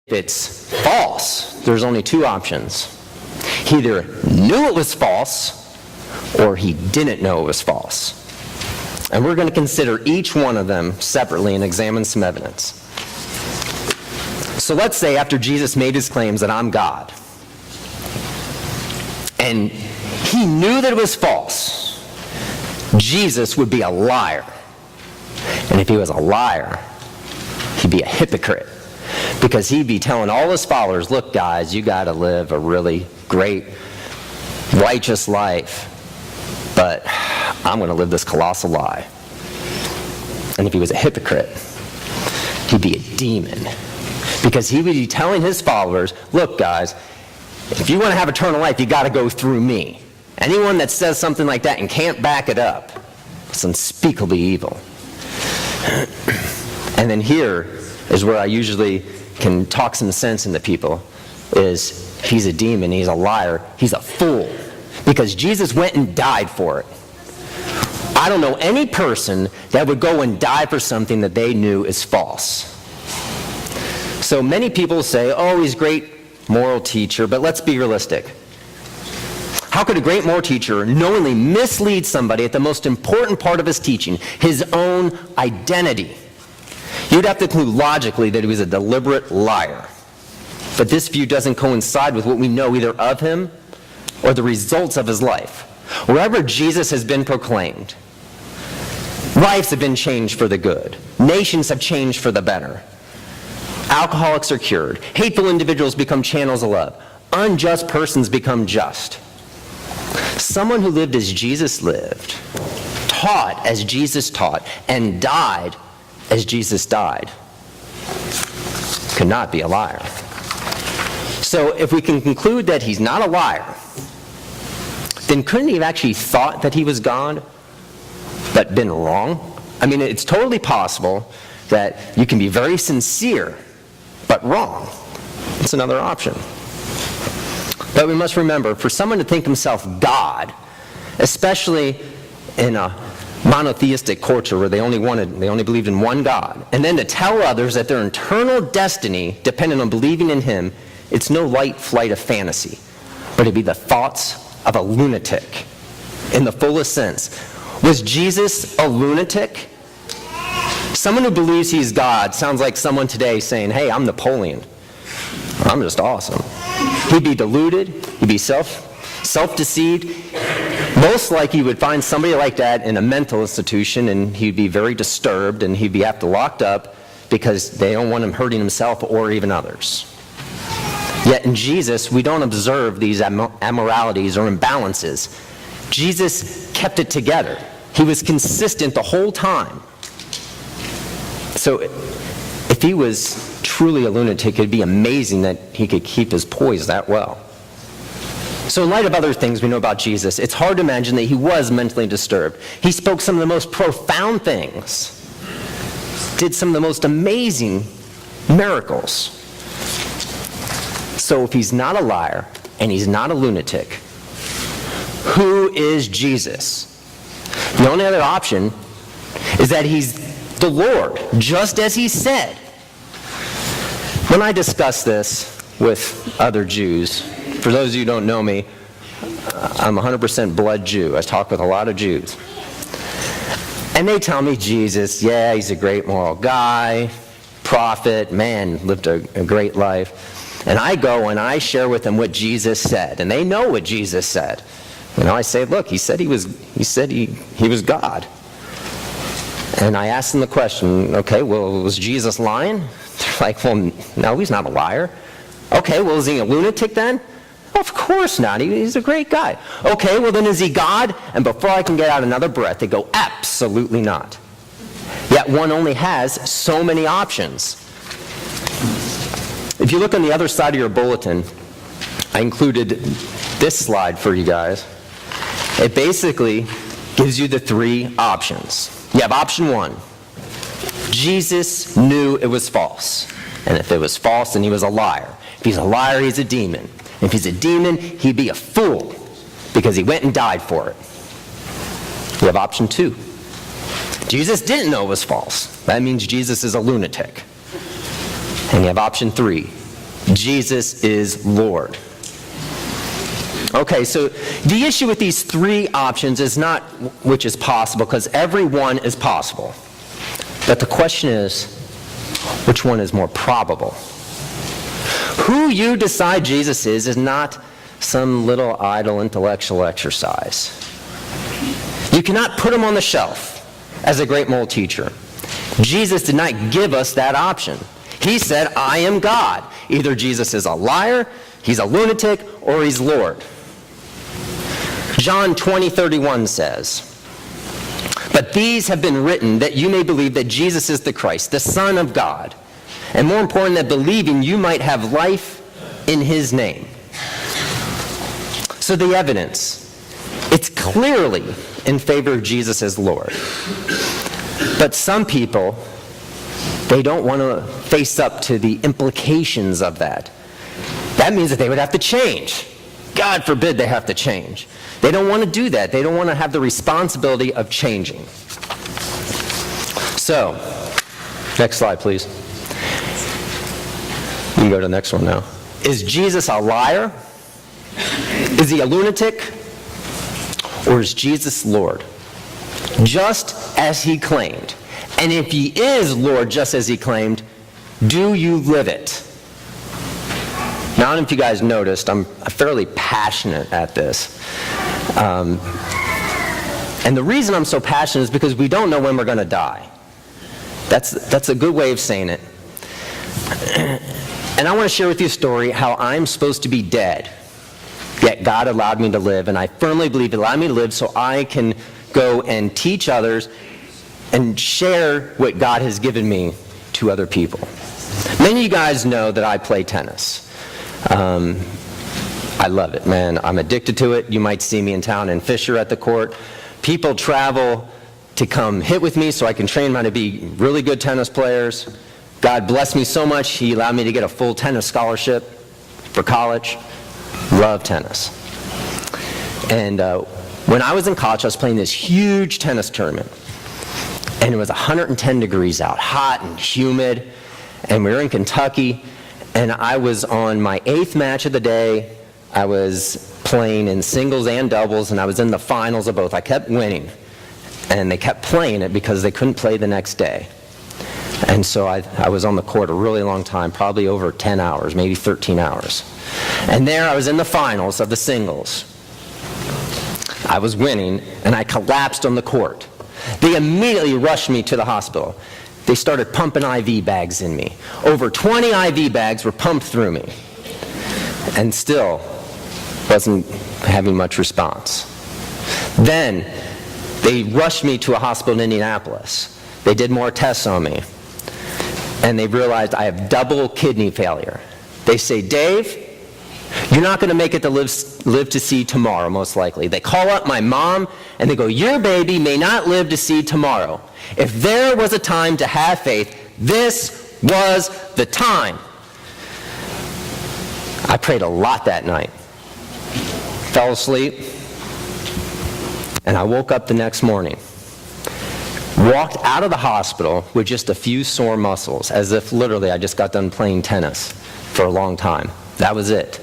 it's false, there's only two options. He either knew it was false, or he didn't know it was false. And we're going to consider each one of them separately and examine some evidence. So let's say after Jesus made his claims that I'm God, and he knew that it was false, Jesus would be a liar. And if he was a liar, he'd be a hypocrite. Because he'd be telling all his followers, look guys, you got to live a really great, righteous life, but I'm going to live this colossal lie. And if he was a hypocrite, he'd be a demon. Because he would be telling his followers, look guys, if you want to have eternal life, you got to go through me. Anyone that says something like that and can't back it up, it's unspeakably evil. And then here is where I usually can talk some sense into people, is he's a demon, he's a liar, he's a fool. Because Jesus went and died for it. I don't know any person that would go and die for something that they knew is false. So many people say, oh, he's a great moral teacher, but let's be realistic. How could a great moral teacher knowingly mislead somebody at the most important part of his teaching, his own identity? You'd have to conclude logically that he was a deliberate liar. But this view doesn't coincide with what we know either of him or the results of his life. Wherever Jesus has been proclaimed, lives have been changed for the good. Nations have changed for the better. Alcoholics are cured. Hateful individuals become channels of love. Unjust persons become just. Someone who lived as Jesus lived, taught as Jesus taught, and died as Jesus died, could not be a liar. So if we can conclude that he's not a liar, then couldn't he have actually thought that he was God, but been wrong? I mean, it's totally possible that you can be very sincere, but wrong. It's another option. But we must remember, for someone to think himself God, especially in a monotheistic culture where they only believed in one God, and then to tell others that their eternal destiny depended on believing in him, it's no light flight of fantasy, but it'd be the thoughts of a lunatic in the fullest sense. Was Jesus a lunatic? Someone who believes he's God sounds like someone today saying, hey, I'm Napoleon. I'm just awesome. He'd be deluded. He'd be self-deceived. Most likely you would find somebody like that in a mental institution, and he'd be very disturbed, and he'd be have to locked up because they don't want him hurting himself or even others. Yet in Jesus, we don't observe these immoralities or imbalances. Jesus kept it together. He was consistent the whole time. So if he was truly a lunatic, it'd be amazing that he could keep his poise that well. So in light of other things we know about Jesus, it's hard to imagine that he was mentally disturbed. He spoke some of the most profound things, did some of the most amazing miracles. So if he's not a liar and he's not a lunatic, who is Jesus? The only other option is that he's the Lord, just as he said. When I discuss this with other Jews, for those of you who don't know me, I'm 100% blood Jew. I talk with a lot of Jews. And they tell me Jesus, yeah, he's a great moral guy, prophet, man, lived a great life. And I go and I share with them what Jesus said. And they know what Jesus said. You know, I say, look, he said he was God. And I ask them the question, okay, well, was Jesus lying? They're like, well, no, he's not a liar. Okay, well, is he a lunatic then? Of course not. He's a great guy. Okay, well, then is he God? And before I can get out another breath, they go, absolutely not. Yet one only has so many options. If you look on the other side of your bulletin, I included this slide for you guys. It basically gives you the three options. You have option one. Jesus knew it was false. And if it was false, then he was a liar. If he's a liar, he's a demon. If he's a demon, he'd be a fool because he went and died for it. You have option two. Jesus didn't know it was false. That means Jesus is a lunatic. And you have option three. Jesus is Lord. Okay, so the issue with these three options is not which is possible, because every one is possible. But the question is, which one is more probable? Who you decide Jesus is not some little idle intellectual exercise. You cannot put him on the shelf as a great moral teacher. Jesus did not give us that option. He said, I am God. Either Jesus is a liar, he's a lunatic, or he's Lord. John 20:31 says, but these have been written that you may believe that Jesus is the Christ, the Son of God. And more important, that believing you might have life in his name. So the evidence, it's clearly in favor of Jesus as Lord. But some people, they don't want to face up to the implications of that. That means that they would have to change. God forbid they have to change. They don't want to do that. They don't want to have the responsibility of changing. So, next slide, please. You can go to the next one now. Is Jesus a liar? Is he a lunatic? Or is Jesus Lord? Just as he claimed. And if he is Lord just as he claimed, do you live it? Now, I don't know if you guys noticed, I'm fairly passionate at this. And the reason I'm so passionate is because we don't know when we're going to die. That's a good way of saying it. And I want to share with you a story how I'm supposed to be dead, yet God allowed me to live, and I firmly believe He allowed me to live so I can go and teach others and share what God has given me to other people. Many of you guys know that I play tennis. I love it, man. I'm addicted to it. You might see me in town in Fisher at the court. People travel to come hit with me so I can train them to be really good tennis players. God blessed me so much, He allowed me to get a full tennis scholarship for college. Love tennis. And when I was in college, I was playing this huge tennis tournament. And it was 110 degrees out, hot and humid. And we were in Kentucky. And I was on my 8th match of the day. I was playing in singles and doubles, and I was in the finals of both. I kept winning. And they kept playing it because they couldn't play the next day. And so I was on the court a really long time, probably over 10 hours, maybe 13 hours. And there I was in the finals of the singles. I was winning, and I collapsed on the court. They immediately rushed me to the hospital. They started pumping IV bags in me. Over 20 IV bags were pumped through me. And still wasn't having much response. Then they rushed me to a hospital in Indianapolis. They did more tests on me. And they realized I have double kidney failure. They say, Dave, you're not going to make it to live to see tomorrow, most likely. They call up my mom, and they go, your baby may not live to see tomorrow. If there was a time to have faith, this was the time. I prayed a lot that night. Fell asleep, and I woke up the next morning. Walked out of the hospital with just a few sore muscles, as if literally I just got done playing tennis for a long time. That was it.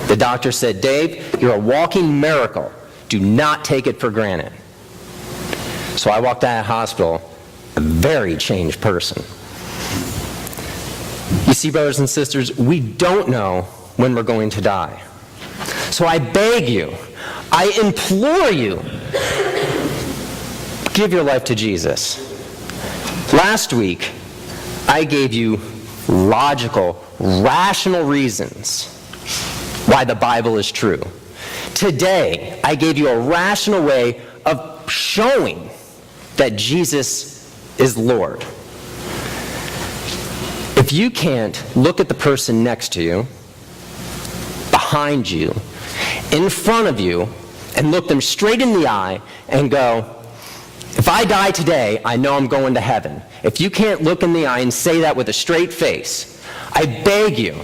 The doctor said, Dave, you're a walking miracle. Do not take it for granted. So I walked out of the hospital, a very changed person. You see, brothers and sisters, we don't know when we're going to die. So I beg you, I implore you, give your life to Jesus. Last week, I gave you logical, rational reasons why the Bible is true. Today, I gave you a rational way of showing that Jesus is Lord. If you can't look at the person next to you, behind you, in front of you, and look them straight in the eye and go, if I die today, I know I'm going to heaven. If you can't look in the eye and say that with a straight face, I beg you,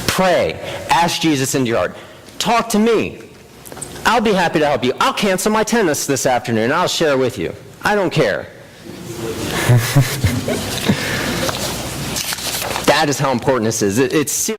pray, ask Jesus into your heart. Talk to me. I'll be happy to help you. I'll cancel my tennis this afternoon. I'll share with you. I don't care. That is how important this is. It's serious.